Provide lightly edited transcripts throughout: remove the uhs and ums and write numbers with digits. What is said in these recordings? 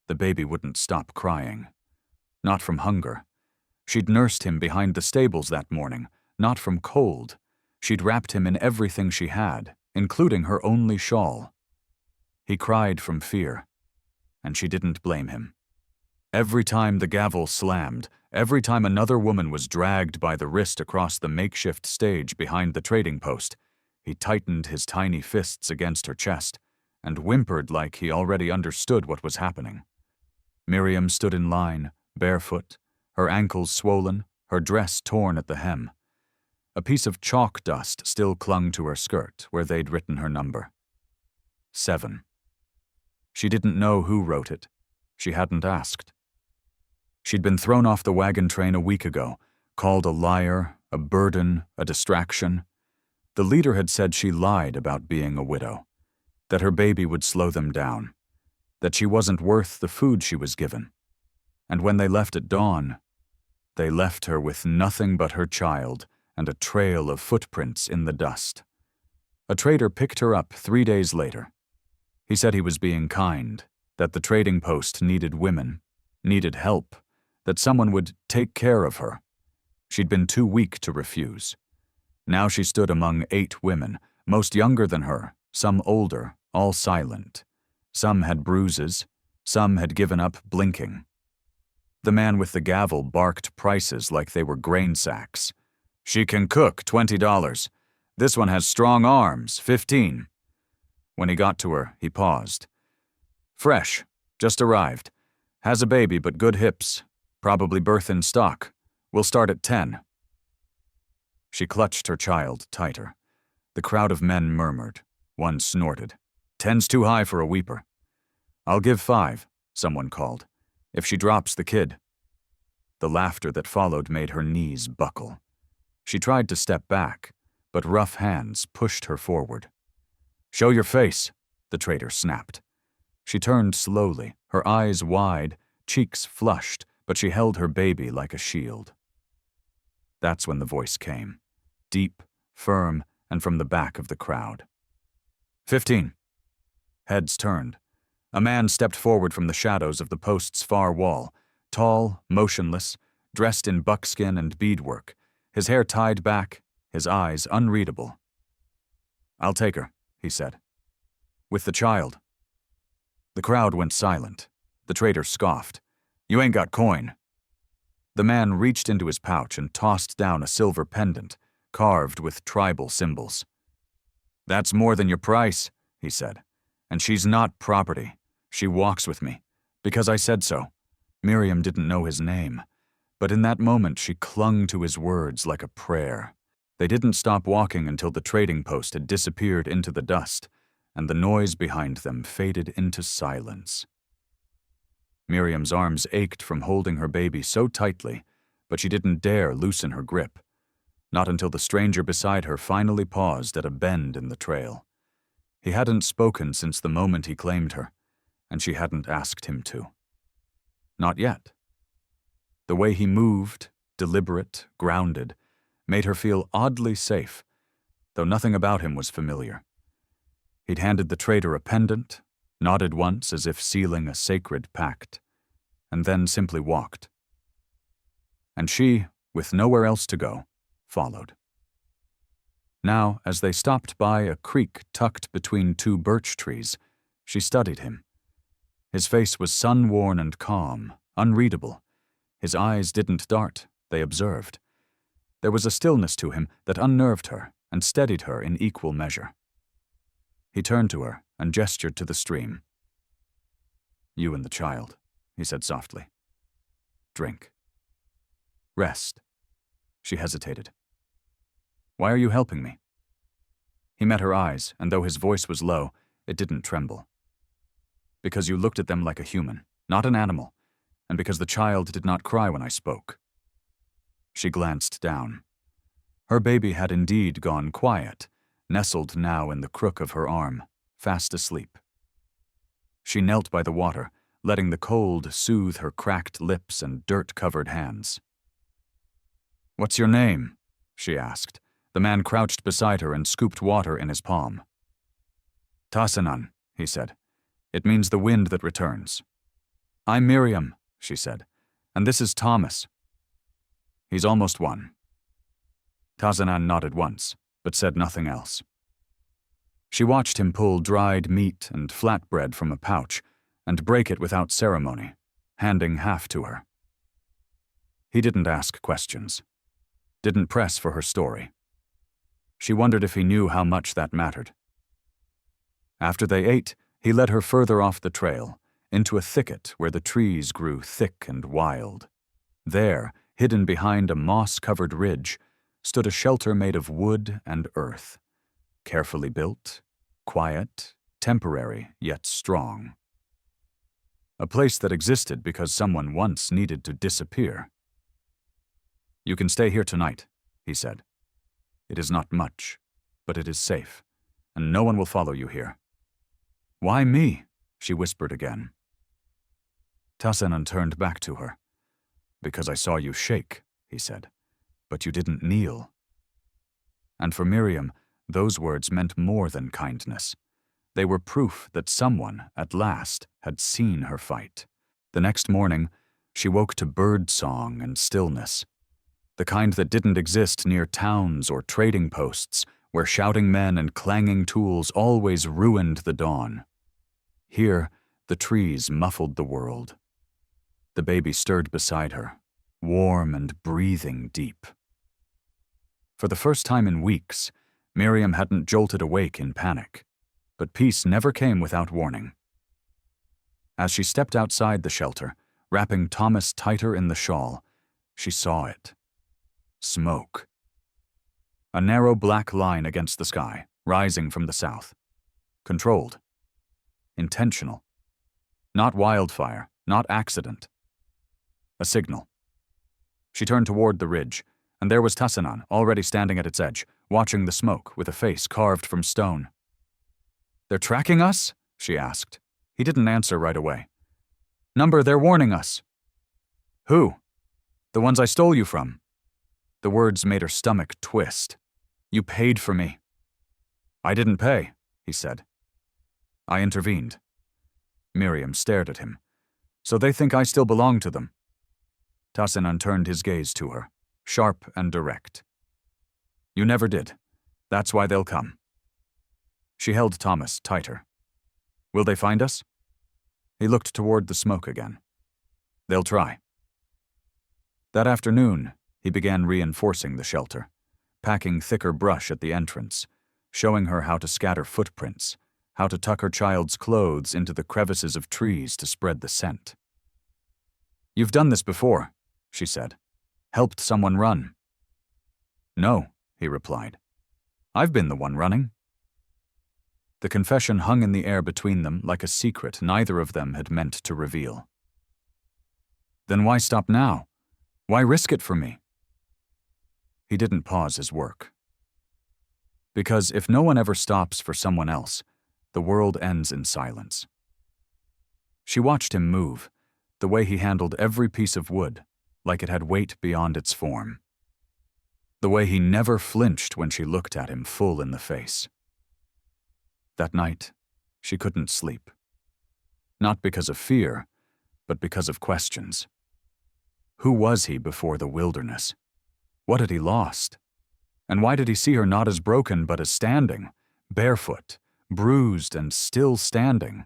The baby wouldn't stop crying. Not from hunger. She'd nursed him behind the stables that morning, not from cold. She'd wrapped him in everything she had, including her only shawl. He cried from fear, and she didn't blame him. Every time the gavel slammed, every time another woman was dragged by the wrist across the makeshift stage behind the trading post, he tightened his tiny fists against her chest and whimpered like he already understood what was happening. Miriam stood in line, barefoot, her ankles swollen, her dress torn at the hem. A piece of chalk dust still clung to her skirt where they'd written her number. 7. She didn't know who wrote it. She hadn't asked. She'd been thrown off the wagon train a week ago, called a liar, a burden, a distraction. The leader had said she lied about being a widow, that her baby would slow them down, that she wasn't worth the food she was given. And when they left at dawn, they left her with nothing but her child and a trail of footprints in the dust. A trader picked her up 3 days later. He said he was being kind, that the trading post needed women, needed help, that someone would take care of her. She'd been too weak to refuse. Now she stood among 8 women, most younger than her, some older, all silent. Some had bruises, some had given up blinking. The man with the gavel barked prices like they were grain sacks. She can cook, $20. This one has strong arms, $15. When he got to her, he paused. Fresh, just arrived. Has a baby but good hips. Probably birth in stock. We'll start at 10. She clutched her child tighter. The crowd of men murmured. One snorted. 10's too high for a weeper. I'll give 5, someone called, if she drops the kid. The laughter that followed made her knees buckle. She tried to step back, but rough hands pushed her forward. Show your face, the trader snapped. She turned slowly, her eyes wide, cheeks flushed, but she held her baby like a shield. That's when the voice came, deep, firm, and from the back of the crowd. 15. Heads turned. A man stepped forward from the shadows of the post's far wall, tall, motionless, dressed in buckskin and beadwork, his hair tied back, his eyes unreadable. I'll take her, he said. With the child. The crowd went silent. The trader scoffed. You ain't got coin. The man reached into his pouch and tossed down a silver pendant, carved with tribal symbols. That's more than your price, he said. And she's not property. She walks with me. Because I said so. Miriam didn't know his name. But in that moment she clung to his words like a prayer. They didn't stop walking until the trading post had disappeared into the dust, and the noise behind them faded into silence. Miriam's arms ached from holding her baby so tightly, but she didn't dare loosen her grip. Not until the stranger beside her finally paused at a bend in the trail. He hadn't spoken since the moment he claimed her, and she hadn't asked him to. Not yet. The way he moved, deliberate, grounded, made her feel oddly safe, though nothing about him was familiar. He'd handed the trader a pendant, nodded once as if sealing a sacred pact, and then simply walked. And she, with nowhere else to go, followed. Now, as they stopped by a creek tucked between 2 birch trees, she studied him. His face was sun-worn and calm, unreadable. His eyes didn't dart, they observed. There was a stillness to him that unnerved her and steadied her in equal measure. He turned to her and gestured to the stream. You and the child, he said softly. Drink. Rest. She hesitated. Why are you helping me? He met her eyes, and though his voice was low, it didn't tremble. Because you looked at them like a human, not an animal, and because the child did not cry when I spoke. She glanced down. Her baby had indeed gone quiet, nestled now in the crook of her arm, fast asleep. She knelt by the water, letting the cold soothe her cracked lips and dirt-covered hands. What's your name? She asked. The man crouched beside her and scooped water in his palm. Tasanan, he said. It means the wind that returns. "I'm Miriam," she said, "and this is Thomas. He's almost 1. Tazanan nodded once, but said nothing else. She watched him pull dried meat and flatbread from a pouch and break it without ceremony, handing half to her. He didn't ask questions, didn't press for her story. She wondered if he knew how much that mattered. After they ate, he led her further off the trail, into a thicket where the trees grew thick and wild. There, hidden behind a moss-covered ridge, stood a shelter made of wood and earth, carefully built, quiet, temporary, yet strong. A place that existed because someone once needed to disappear. "You can stay here tonight," he said. "It is not much, but it is safe, and no one will follow you here." "Why me?" she whispered again. Tazanan turned back to her. "Because I saw you shake," he said, "but you didn't kneel." And for Miriam, those words meant more than kindness. They were proof that someone, at last, had seen her fight. The next morning, she woke to bird song and stillness, the kind that didn't exist near towns or trading posts, where shouting men and clanging tools always ruined the dawn. Here, the trees muffled the world. The baby stirred beside her, warm and breathing deep. For the first time in weeks, Miriam hadn't jolted awake in panic, but peace never came without warning. As she stepped outside the shelter, wrapping Thomas tighter in the shawl, she saw it. Smoke. A narrow black line against the sky, rising from the south. Controlled. Intentional. Not wildfire, not accident. A signal. She turned toward the ridge, and there was Tazanan, already standing at its edge, watching the smoke with a face carved from stone. "They're tracking us?" she asked. He didn't answer right away. "Number, they're warning us." "Who?" "The ones I stole you from." The words made her stomach twist. "You paid for me." "I didn't pay," he said. "I intervened." Miriam stared at him. "So they think I still belong to them." Tazanan turned his gaze to her, sharp and direct. "You never did. That's why they'll come." She held Thomas tighter. "Will they find us?" He looked toward the smoke again. "They'll try." That afternoon, he began reinforcing the shelter, packing thicker brush at the entrance, showing her how to scatter footprints, how to tuck her child's clothes into the crevices of trees to spread the scent. "You've done this before," she said. "Helped someone run." "No," he replied. "I've been the one running." The confession hung in the air between them like a secret neither of them had meant to reveal. "Then why stop now? Why risk it for me?" He didn't pause his work. Because if no one ever stops for someone else, the world ends in silence. She watched him move, the way he handled every piece of wood, like it had weight beyond its form. The way he never flinched when she looked at him full in the face. That night, she couldn't sleep. Not because of fear, but because of questions. Who was he before the wilderness? What had he lost? And why did he see her not as broken but as standing, barefoot, bruised and still standing?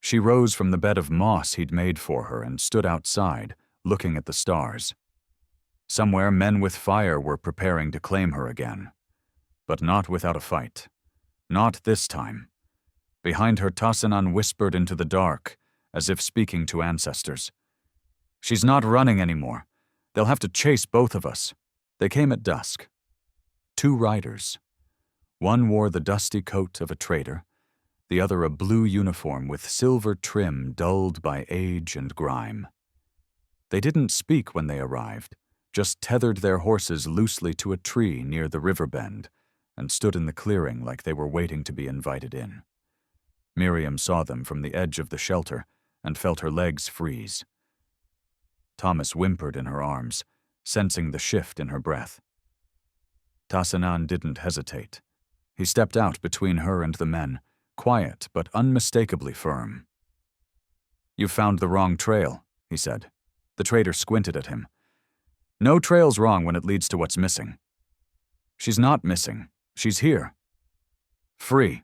She rose from the bed of moss he'd made for her and stood outside, looking at the stars. Somewhere men with fire were preparing to claim her again. But not without a fight. Not this time. Behind her, Tazanan whispered into the dark, as if speaking to ancestors. "She's not running anymore. They'll have to chase both of us." They came at dusk. 2 riders. One wore the dusty coat of a trader, the other a blue uniform with silver trim dulled by age and grime. They didn't speak when they arrived, just tethered their horses loosely to a tree near the river bend and stood in the clearing like they were waiting to be invited in. Miriam saw them from the edge of the shelter and felt her legs freeze. Thomas whimpered in her arms, sensing the shift in her breath. Tazanan didn't hesitate. He stepped out between her and the men, quiet but unmistakably firm. "You've found the wrong trail," he said. The trader squinted at him. "No trail's wrong when it leads to what's missing." "She's not missing. She's here. Free."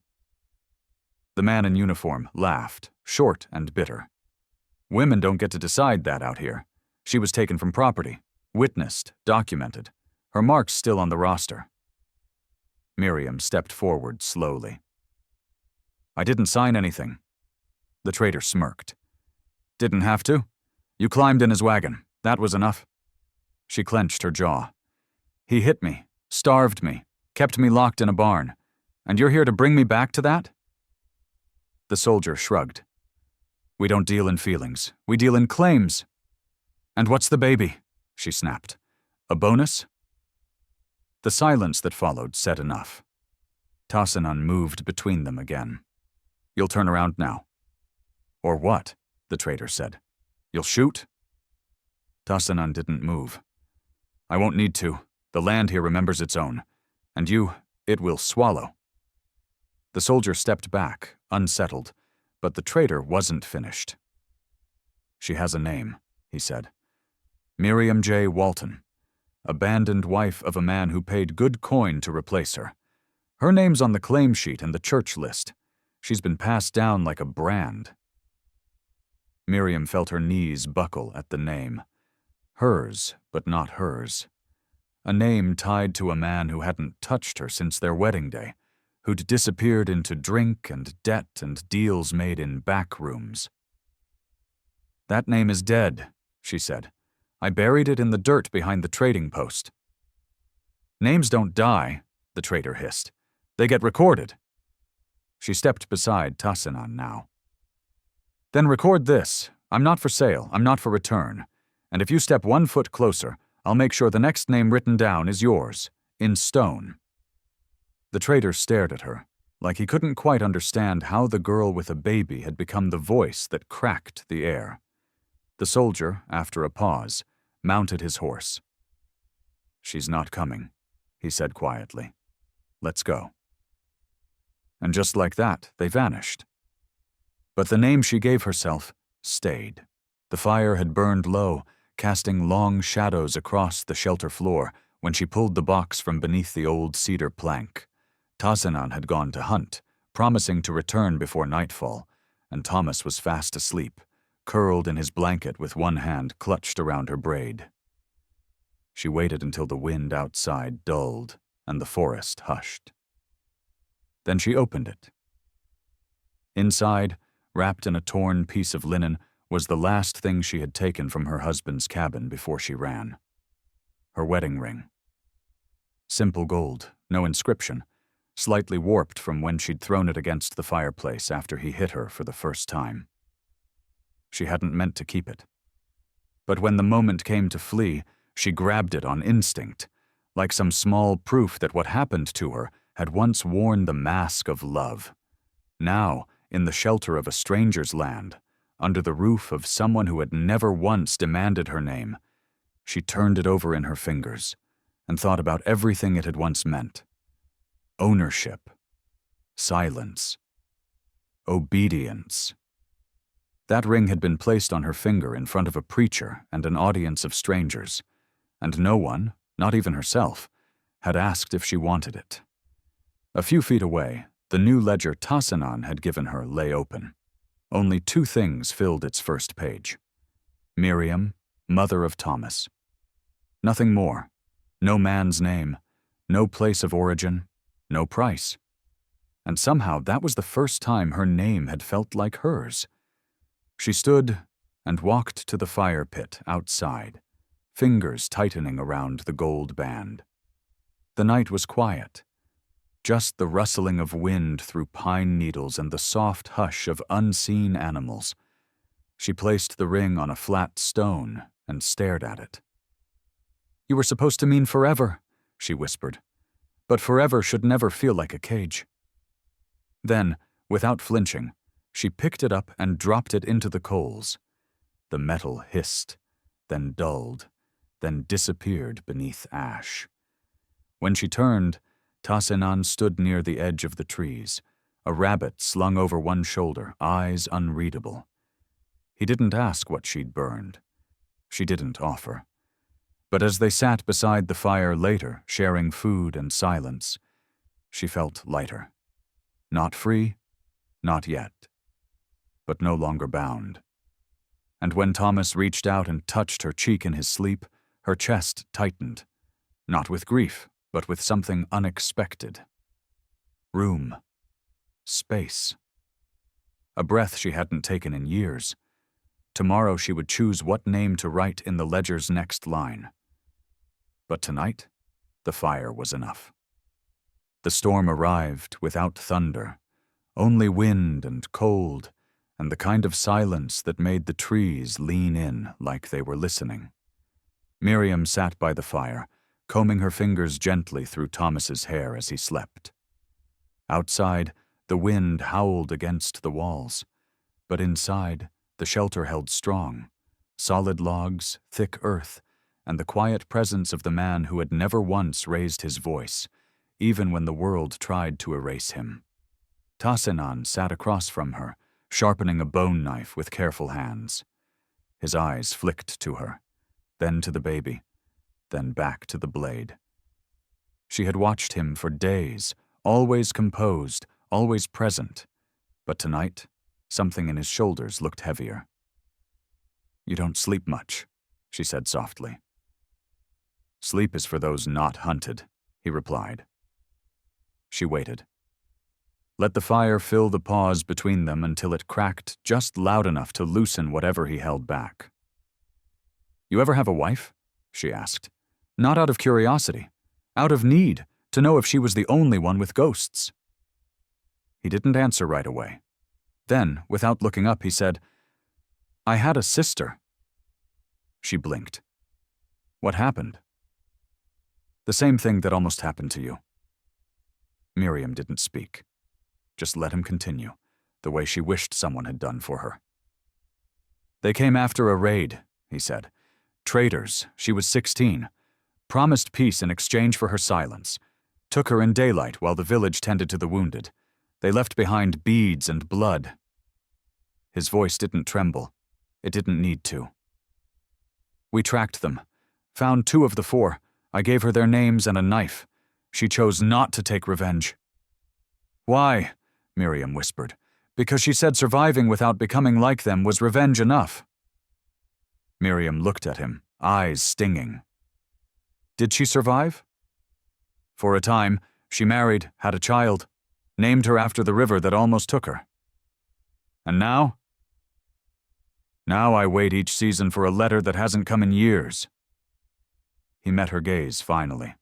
The man in uniform laughed, short and bitter. "Women don't get to decide that out here. She was taken from property, witnessed, documented. Her mark's still on the roster." Miriam stepped forward slowly. "I didn't sign anything." The trader smirked. "Didn't have to. You climbed in his wagon. That was enough." She clenched her jaw. "He hit me, starved me, kept me locked in a barn. And you're here to bring me back to that?" The soldier shrugged. "We don't deal in feelings. We deal in claims." "And what's the baby?" she snapped. "A bonus?" The silence that followed said enough. Tassanon moved between them again. "You'll turn around now." "Or what?" the trader said. "You'll shoot?" Tassanon didn't move. "I won't need to. The land here remembers its own. And it will swallow." The soldier stepped back, unsettled, but the trader wasn't finished. "She has a name," he said. "Miriam J. Walton, abandoned wife of a man who paid good coin to replace her. Her name's on the claim sheet and the church list. She's been passed down like a brand." Miriam felt her knees buckle at the name. Hers, but not hers. A name tied to a man who hadn't touched her since their wedding day, who'd disappeared into drink and debt and deals made in back rooms. "That name is dead," she said. "I buried it in the dirt behind the trading post." "Names don't die," the trader hissed. "They get recorded." She stepped beside Tassanon now. "Then record this. I'm not for sale. I'm not for return. And if you step 1 foot closer, I'll make sure the next name written down is yours, in stone." The trader stared at her, like he couldn't quite understand how the girl with a baby had become the voice that cracked the air. The soldier, after a pause, mounted his horse. "She's not coming," he said quietly. "Let's go." And just like that, they vanished. But the name she gave herself stayed. The fire had burned low, casting long shadows across the shelter floor when she pulled the box from beneath the old cedar plank. Tassanon had gone to hunt, promising to return before nightfall, and Thomas was fast asleep, curled in his blanket with one hand clutched around her braid. She waited until the wind outside dulled and the forest hushed. Then she opened it. Inside, wrapped in a torn piece of linen, was the last thing she had taken from her husband's cabin before she ran. Her wedding ring. Simple gold, no inscription, slightly warped from when she'd thrown it against the fireplace after he hit her for the first time. She hadn't meant to keep it. But when the moment came to flee, she grabbed it on instinct, like some small proof that what happened to her had once worn the mask of love. Now, in the shelter of a stranger's land, under the roof of someone who had never once demanded her name, she turned it over in her fingers and thought about everything it had once meant. Ownership, silence, obedience. That ring had been placed on her finger in front of a preacher and an audience of strangers, and no one, not even herself, had asked if she wanted it. A few feet away, the new ledger Tassanon had given her lay open. Only 2 things filled its first page. Miriam, mother of Thomas. Nothing more. No man's name, no place of origin, no price. And somehow that was the first time her name had felt like hers. She stood and walked to the fire pit outside, fingers tightening around the gold band. The night was quiet. Just the rustling of wind through pine needles and the soft hush of unseen animals. She placed the ring on a flat stone and stared at it. "You were supposed to mean forever," she whispered. "But forever should never feel like a cage." Then, without flinching, she picked it up and dropped it into the coals. The metal hissed, then dulled, then disappeared beneath ash. When she turned, Tassanon stood near the edge of the trees, a rabbit slung over one shoulder, eyes unreadable. He didn't ask what she'd burned. She didn't offer. But as they sat beside the fire later, sharing food and silence, she felt lighter. Not free, not yet, but no longer bound. And when Thomas reached out and touched her cheek in his sleep, her chest tightened, not with grief, but with something unexpected. Room. Space. A breath she hadn't taken in years. Tomorrow she would choose what name to write in the ledger's next line. But tonight, the fire was enough. The storm arrived without thunder, only wind and cold, and the kind of silence that made the trees lean in like they were listening. Miriam sat by the fire, combing her fingers gently through Thomas's hair as he slept. Outside, the wind howled against the walls, but inside, the shelter held strong, solid logs, thick earth, and the quiet presence of the man who had never once raised his voice, even when the world tried to erase him. Tasinan sat across from her, sharpening a bone knife with careful hands. His eyes flicked to her, then to the baby, then back to the blade. She had watched him for days, always composed, always present, but tonight, something in his shoulders looked heavier. "You don't sleep much," she said softly. "Sleep is for those not hunted," he replied. She waited. Let the fire fill the pause between them until it cracked just loud enough to loosen whatever he held back. "You ever have a wife?" she asked. "Not out of curiosity, out of need, to know if she was the only one with ghosts." He didn't answer right away. Then, without looking up, he said, "I had a sister." She blinked. "What happened?" "The same thing that almost happened to you." Miriam didn't speak. Just let him continue, the way she wished someone had done for her. "They came after a raid," he said. "Traitors. She was 16. Promised peace in exchange for her silence. Took her in daylight while the village tended to the wounded. They left behind beads and blood." His voice didn't tremble. It didn't need to. "We tracked them. Found 2 of the 4. I gave her their names and a knife. She chose not to take revenge." "Why?" Miriam whispered. "Because she said surviving without becoming like them was revenge enough." Miriam looked at him, eyes stinging. "Did she survive?" "For a time. She married, had a child, named her after the river that almost took her." "And now?" "Now I wait each season for a letter that hasn't come in years." He met her gaze finally.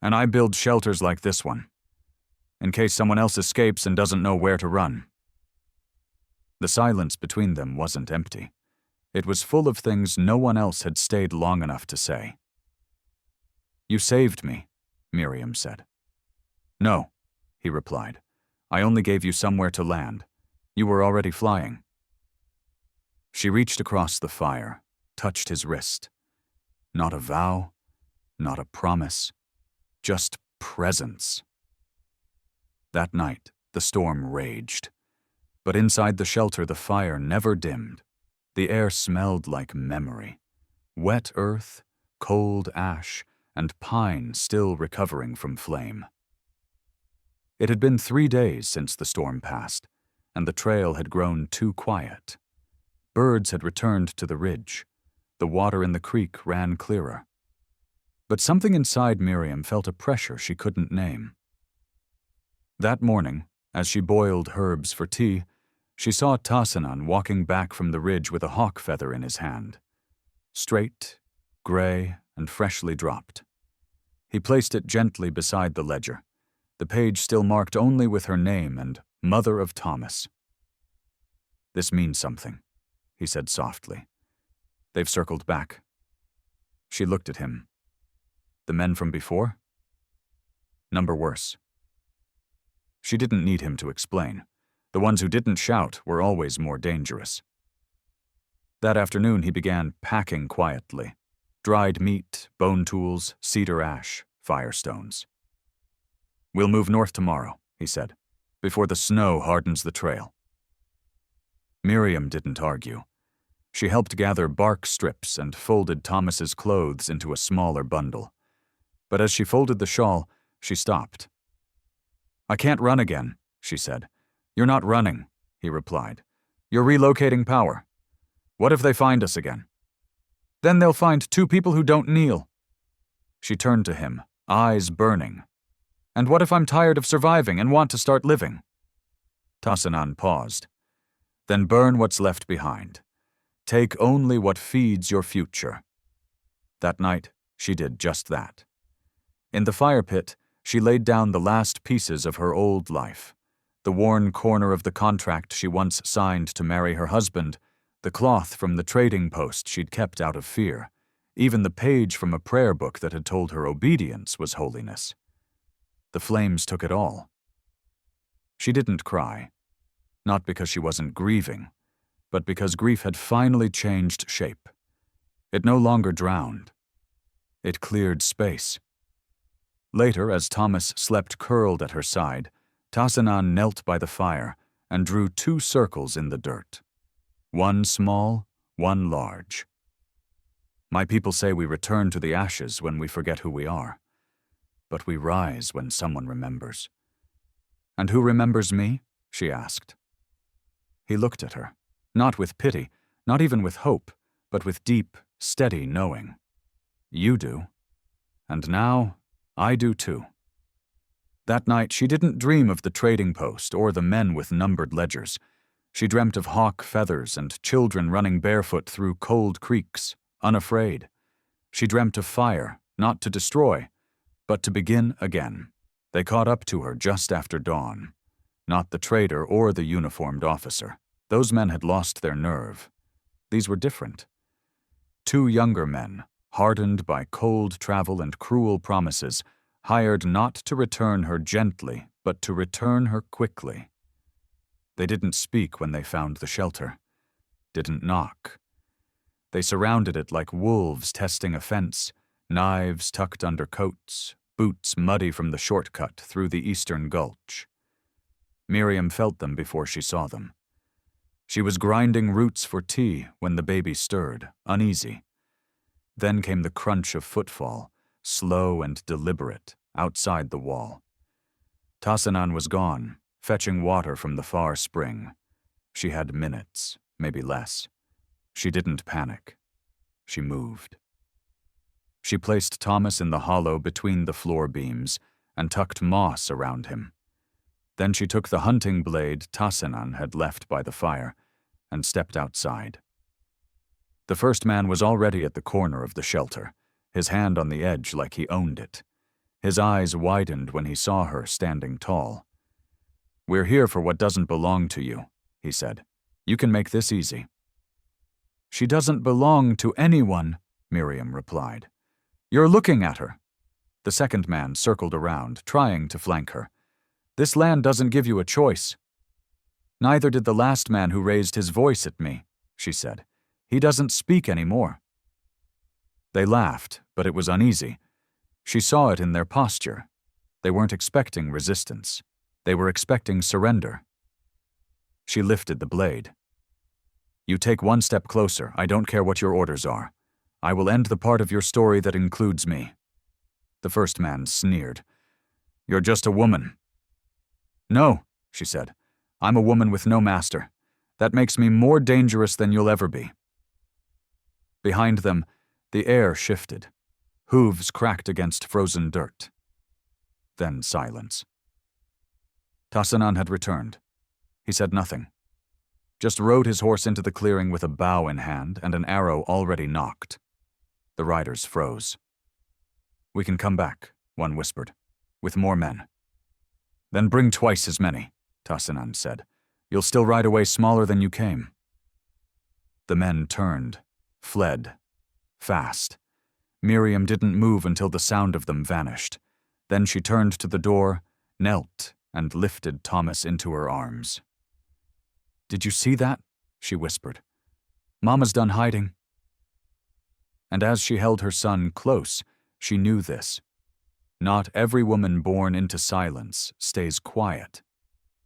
"And I build shelters like this one, in case someone else escapes and doesn't know where to run." The silence between them wasn't empty. It was full of things no one else had stayed long enough to say. "You saved me," Miriam said. "No," he replied. "I only gave you somewhere to land. You were already flying." She reached across the fire, touched his wrist. Not a vow, not a promise, just presence. That night, the storm raged. But inside the shelter, the fire never dimmed. The air smelled like memory. Wet earth, cold ash, and pine still recovering from flame. It had been 3 days since the storm passed, and the trail had grown too quiet. Birds had returned to the ridge. The water in the creek ran clearer. But something inside Miriam felt a pressure she couldn't name. That morning, as she boiled herbs for tea, she saw Tasinan walking back from the ridge with a hawk feather in his hand. Straight, gray, and freshly dropped. He placed it gently beside the ledger, the page still marked only with her name and Mother of Thomas. "This means something," he said softly. "They've circled back." She looked at him. "The men from before?" "Number worse." She didn't need him to explain. The ones who didn't shout were always more dangerous. That afternoon he began packing quietly. Dried meat, bone tools, cedar ash, firestones. "We'll move north tomorrow," he said, "before the snow hardens the trail." Miriam didn't argue. She helped gather bark strips and folded Thomas's clothes into a smaller bundle. But as she folded the shawl, she stopped. "I can't run again," she said. "You're not running," he replied. "You're relocating power. What if they find us again?" "Then they'll find two people who don't kneel." She turned to him, eyes burning. "And what if I'm tired of surviving and want to start living?" Tassanan paused. "Then burn what's left behind. Take only what feeds your future." That night, she did just that. In the fire pit, she laid down the last pieces of her old life. The worn corner of the contract she once signed to marry her husband, the cloth from the trading post she'd kept out of fear, even the page from a prayer book that had told her obedience was holiness. The flames took it all. She didn't cry, not because she wasn't grieving, but because grief had finally changed shape. It no longer drowned. It cleared space. Later, as Thomas slept curled at her side, Tassanan knelt by the fire and drew 2 circles in the dirt. One small, one large. My people say we return to the ashes when we forget who we are. But we rise when someone remembers. "And who remembers me?" she asked. He looked at her, not with pity, not even with hope, but with deep, steady knowing. "You do. And now, I do too." That night, she didn't dream of the trading post or the men with numbered ledgers. She dreamt of hawk feathers and children running barefoot through cold creeks, unafraid. She dreamt of fire, not to destroy, but to begin again. They caught up to her just after dawn. Not the trader or the uniformed officer. Those men had lost their nerve. These were different. 2 younger men, hardened by cold travel and cruel promises, hired not to return her gently, but to return her quickly. They didn't speak when they found the shelter. Didn't knock. They surrounded it like wolves testing a fence, knives tucked under coats, boots muddy from the shortcut through the eastern gulch. Miriam felt them before she saw them. She was grinding roots for tea when the baby stirred, uneasy. Then came the crunch of footfall, slow and deliberate, outside the wall. Tassanan was gone, fetching water from the far spring. She had minutes, maybe less. She didn't panic. She moved. She placed Thomas in the hollow between the floor beams and tucked moss around him. Then she took the hunting blade Tassanan had left by the fire and stepped outside. The first man was already at the corner of the shelter, his hand on the edge like he owned it. His eyes widened when he saw her standing tall. "We're here for what doesn't belong to you," he said. "You can make this easy." "She doesn't belong to anyone," Miriam replied. "You're looking at her." The second man circled around, trying to flank her. "This land doesn't give you a choice." "Neither did the last man who raised his voice at me," she said. "He doesn't speak anymore." They laughed, but it was uneasy. She saw it in their posture. They weren't expecting resistance. They were expecting surrender. She lifted the blade. "You take one step closer. I don't care what your orders are. I will end the part of your story that includes me." The first man sneered. "You're just a woman." "No," she said. "I'm a woman with no master. That makes me more dangerous than you'll ever be." Behind them, the air shifted. Hooves cracked against frozen dirt. Then silence. Tassanan had returned. He said nothing. Just rode his horse into the clearing with a bow in hand and an arrow already nocked. The riders froze. "We can come back," one whispered, "with more men." "Then bring twice as many," Tassanan said. "You'll still ride away smaller than you came." The men turned, fled, fast. Miriam didn't move until the sound of them vanished. Then she turned to the door, knelt, and lifted Thomas into her arms. "Did you see that?" she whispered. "Mama's done hiding." And as she held her son close, she knew this. Not every woman born into silence stays quiet.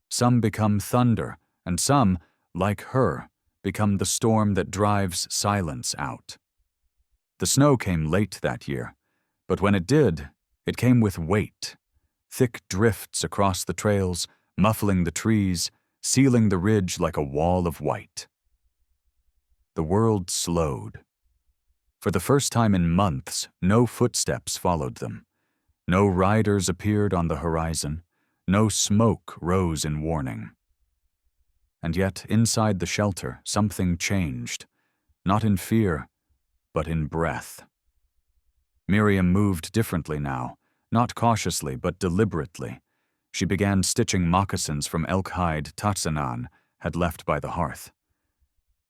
Some become thunder, and some, like her, become the storm that drives silence out. The snow came late that year, but when it did, it came with weight. Thick drifts across the trails, muffling the trees, sealing the ridge like a wall of white. The world slowed. For the first time in months, no footsteps followed them. No riders appeared on the horizon. No smoke rose in warning. And yet, inside the shelter, something changed, not in fear, but in breath. Miriam moved differently now, not cautiously but deliberately. She began stitching moccasins from elk hide Tatsanan had left by the hearth.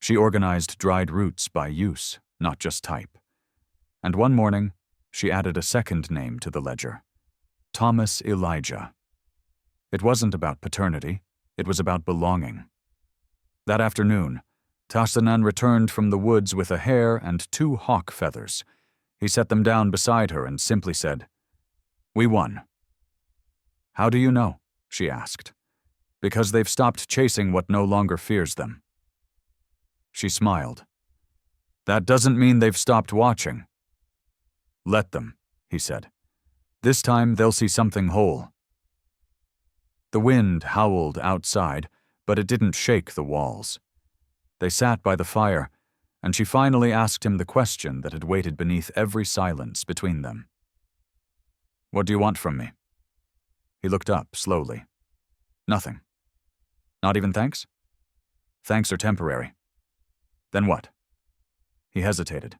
She organized dried roots by use, not just type. And one morning, she added a second name to the ledger, Thomas Elijah. It wasn't about paternity, it was about belonging. That afternoon, Tatsanan returned from the woods with a hare and 2 hawk feathers. He set them down beside her and simply said, "We won." "How do you know?" she asked. "Because they've stopped chasing what no longer fears them." She smiled. "That doesn't mean they've stopped watching." "Let them," he said. "This time they'll see something whole." The wind howled outside, but it didn't shake the walls. They sat by the fire, and she finally asked him the question that had waited beneath every silence between them. "What do you want from me?" He looked up slowly. "Nothing." "Not even thanks?" "Thanks are temporary." "Then what?" He hesitated.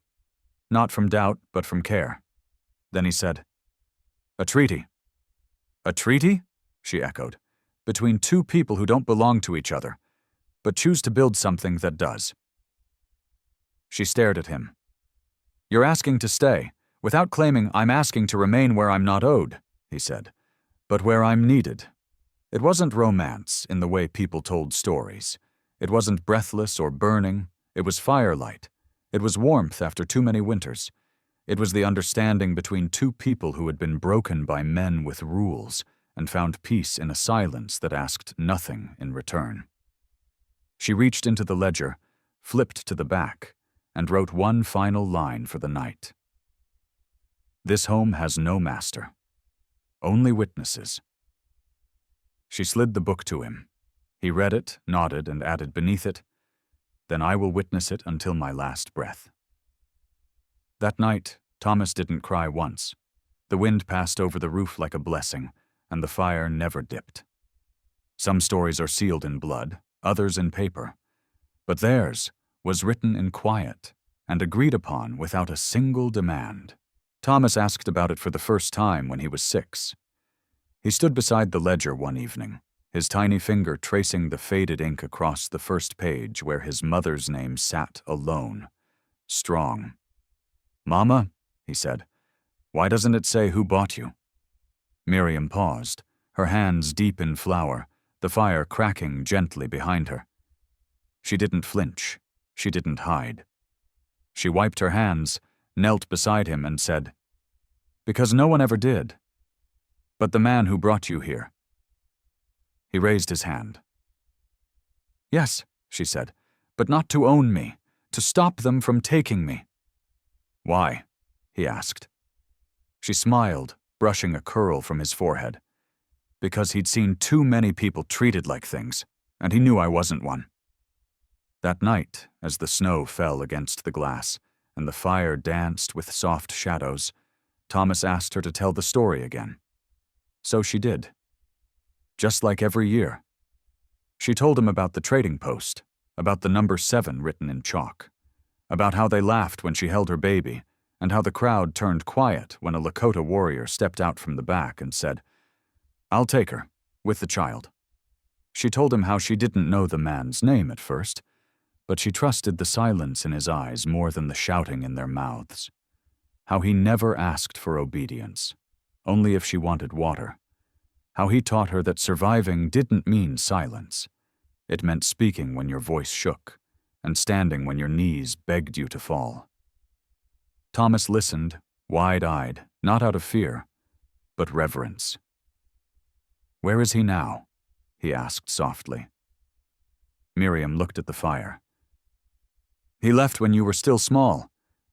Not from doubt, but from care. Then he said, "A treaty." "A treaty?" she echoed. "Between 2 people who don't belong to each other, but choose to build something that does." She stared at him. "You're asking to stay, without claiming I'm asking to remain where I'm not owed," he said, "but where I'm needed." It wasn't romance in the way people told stories. It wasn't breathless or burning. It was firelight. It was warmth after too many winters. It was the understanding between 2 people who had been broken by men with rules and found peace in a silence that asked nothing in return. She reached into the ledger, flipped to the back, and wrote one final line for the night. "This home has no master, only witnesses." She slid the book to him. He read it, nodded, and added beneath it, "Then I will witness it until my last breath." That night, Thomas didn't cry once. The wind passed over the roof like a blessing, and the fire never dipped. Some stories are sealed in blood, others in paper, but theirs was written in quiet and agreed upon without a single demand. Thomas asked about it for the first time when he was 6. He stood beside the ledger one evening, his tiny finger tracing the faded ink across the first page where his mother's name sat alone, strong. "Mama," he said, "why doesn't it say who bought you?" Miriam paused, her hands deep in flour, the fire cracking gently behind her. She didn't flinch. She didn't hide. She wiped her hands, knelt beside him, and said, "Because no one ever did. But the man who brought you here." He raised his hand. "Yes," she said, "but not to own me, to stop them from taking me." "Why?" he asked. She smiled, brushing a curl from his forehead. "Because he'd seen too many people treated like things, and he knew I wasn't one." That night, as the snow fell against the glass and the fire danced with soft shadows, Thomas asked her to tell the story again. So she did. Just like every year. She told him about the trading post, about the number 7 written in chalk, about how they laughed when she held her baby, and how the crowd turned quiet when a Lakota warrior stepped out from the back and said, "I'll take her, with the child." She told him how she didn't know the man's name at first, but she trusted the silence in his eyes more than the shouting in their mouths. How he never asked for obedience, only if she wanted water. How he taught her that surviving didn't mean silence. It meant speaking when your voice shook, and standing when your knees begged you to fall. Thomas listened, wide-eyed, not out of fear, but reverence. "Where is he now?" he asked softly. Miriam looked at the fire. He left when you were still small.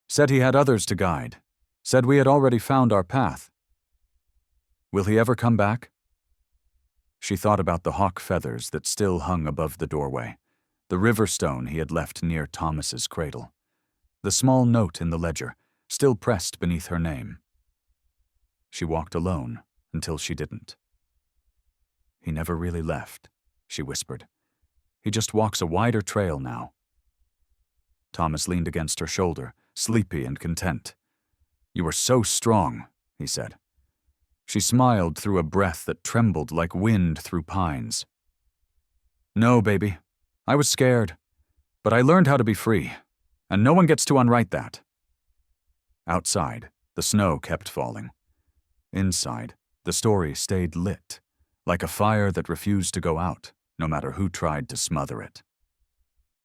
Said he had others to guide. Said we had already found our path. Will he ever come back? She thought about the hawk feathers that still hung above the doorway, the river stone he had left near Thomas's cradle, the small note in the ledger, still pressed beneath her name. She walked alone until she didn't. He never really left, she whispered. He just walks a wider trail now. Thomas leaned against her shoulder, sleepy and content. You are so strong, he said. She smiled through a breath that trembled like wind through pines. No, baby. I was scared. But I learned how to be free, and no one gets to unwrite that. Outside, the snow kept falling. Inside, the story stayed lit, like a fire that refused to go out, no matter who tried to smother it.